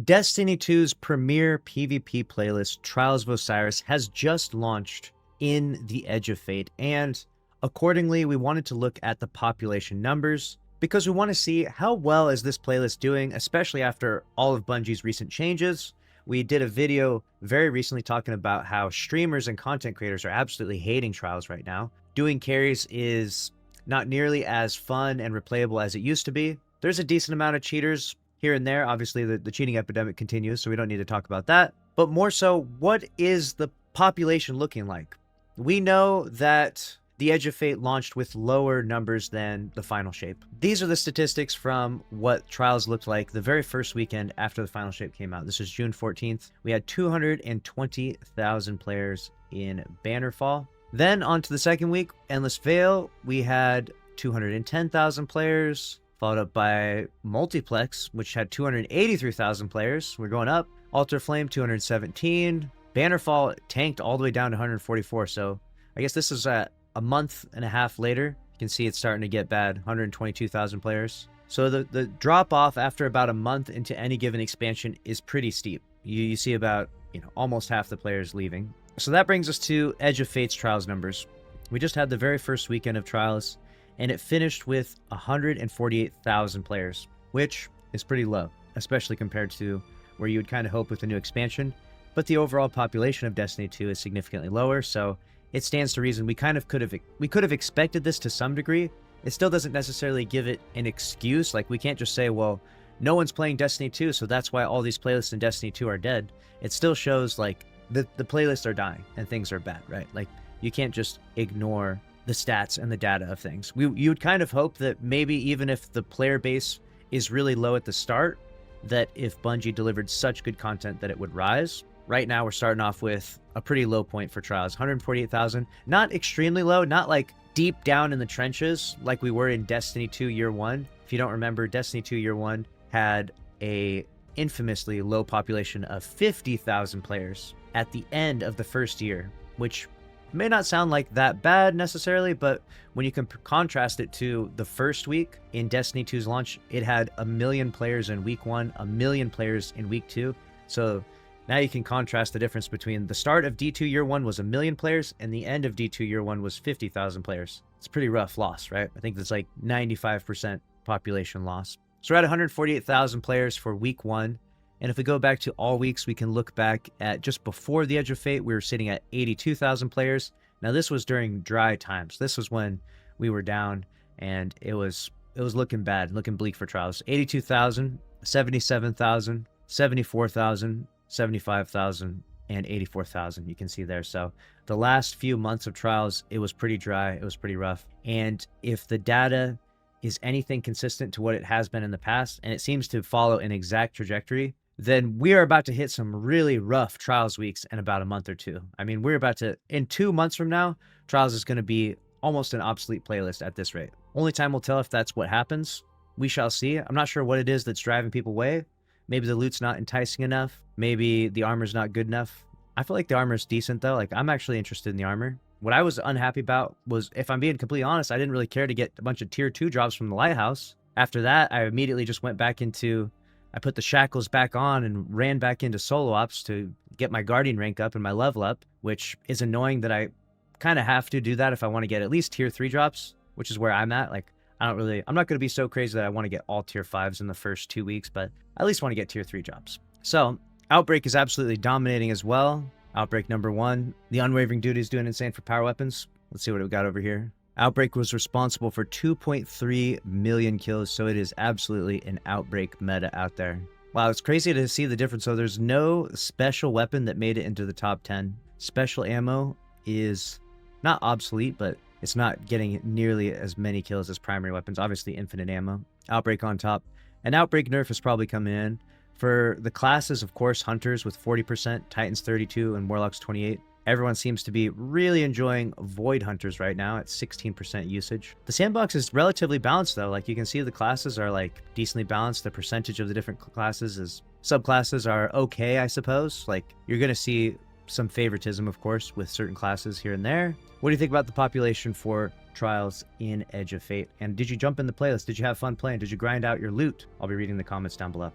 Destiny 2's premier PvP playlist, Trials of Osiris, has just launched in the Edge of Fate, and accordingly, we wanted to look at the population numbers because we want to see how well is this playlist doing, especially after all of Bungie's recent changes. We did a video very recently talking about how streamers and content creators are absolutely hating Trials right now. Doing carries is not nearly as fun and replayable as it used to be. There's a decent amount of cheaters here and there. Obviously, the cheating epidemic continues, so we don't need to talk about that. But more so, what is the population looking like? We know that the Edge of Fate launched with lower numbers than the final shape. These are the statistics from what Trials looked like the very first weekend after the final shape came out. This is June 14th. We had 220,000 players in Bannerfall. Then on to the second week, Endless Veil, we had 210,000 players, followed up by Multiplex, which had 283,000 players. We're going up. Altar Flame, 217. Bannerfall tanked all the way down to 144, so I guess this is a month and a half later. You can see it's starting to get bad, 122,000 players. So the drop off after about a month into any given expansion is pretty steep. You see about, almost half the players leaving. So that brings us to Edge of Fate's Trials numbers. We just had the very first weekend of Trials, and it finished with 148,000 players, which is pretty low, especially compared to where you would kind of hope with the new expansion. But the overall population of Destiny 2 is significantly lower, so it stands to reason we could have expected this to some degree. It still doesn't necessarily give it an excuse. Like, we can't just say, well, no one's playing Destiny 2, so that's why all these playlists in Destiny 2 are dead. It still shows, like, the playlists are dying and things are bad, right? Like, you can't just ignore the stats and the data of things. You would kind of hope that maybe even if the player base is really low at the start, that if Bungie delivered such good content that it would rise. Right now, we're starting off with a pretty low point for Trials, 148,000. Not extremely low, not like deep down in the trenches like we were in Destiny 2 Year 1. If you don't remember, Destiny 2 Year 1 had a infamously low population of 50,000 players at the end of the first year, which may not sound like that bad necessarily, but when you can contrast it to the first week in Destiny 2's launch, it had 1 million players in week 1, 1 million players in week 2. So now you can contrast the difference between the start of D2 Year 1 was 1 million players and the end of D2 Year 1 was 50,000 players. It's a pretty rough loss, right? I think that's like 95% population loss. So we're at 148,000 players for week 1. And if we go back to all weeks, we can look back at just before the Edge of Fate, we were sitting at 82,000 players. Now this was during dry times. This was when we were down and it was looking bad, looking bleak for Trials. 82,000, 77,000, 74,000, 75,000, and 84,000. You can see there. So the last few months of Trials, it was pretty dry. It was pretty rough. And if the data is anything consistent to what it has been in the past, and it seems to follow an exact trajectory, then we are about to hit some really rough Trials weeks in about a month or two. I mean, we're about to, in 2 months from now, Trials is going to be almost an obsolete playlist at this rate. Only time will tell if that's what happens. We shall see. I'm not sure what it is that's driving people away. Maybe the loot's not enticing enough. Maybe the armor's not good enough. I feel like the armor's decent, though. Like, I'm actually interested in the armor. What I was unhappy about was, if I'm being completely honest, I didn't really care to get a bunch of tier 2 drops from the Lighthouse. After that, I immediately just went back into... I put the shackles back on and ran back into solo ops to get my guardian rank up and my level up, which is annoying that I kind of have to do that if I want to get at least tier 3 drops, which is where I'm at. Like, I'm not going to be so crazy that I want to get all tier 5s in the first 2 weeks, but I at least want to get tier 3 drops. So Outbreak is absolutely dominating as well. Outbreak number 1. The Unwavering Duty is doing insane for power weapons. Let's see what we got over here. Outbreak was responsible for 2.3 million kills, so it is absolutely an Outbreak meta out there. Wow, it's crazy to see the difference. So there's no special weapon that made it into the top 10. Special ammo is not obsolete, but it's not getting nearly as many kills as primary weapons. Obviously, infinite ammo. Outbreak on top. An Outbreak nerf is probably coming in. For the classes, of course, Hunters with 40%, Titans 32%, and Warlocks 28%. Everyone seems to be really enjoying Void Hunters right now at 16% usage. The sandbox is relatively balanced, though. Like, you can see the classes are, like, decently balanced. The percentage of the different classes is... Subclasses are okay, I suppose. Like, you're going to see some favoritism, of course, with certain classes here and there. What do you think about the population for Trials in Edge of Fate? And did you jump in the playlist? Did you have fun playing? Did you grind out your loot? I'll be reading the comments down below.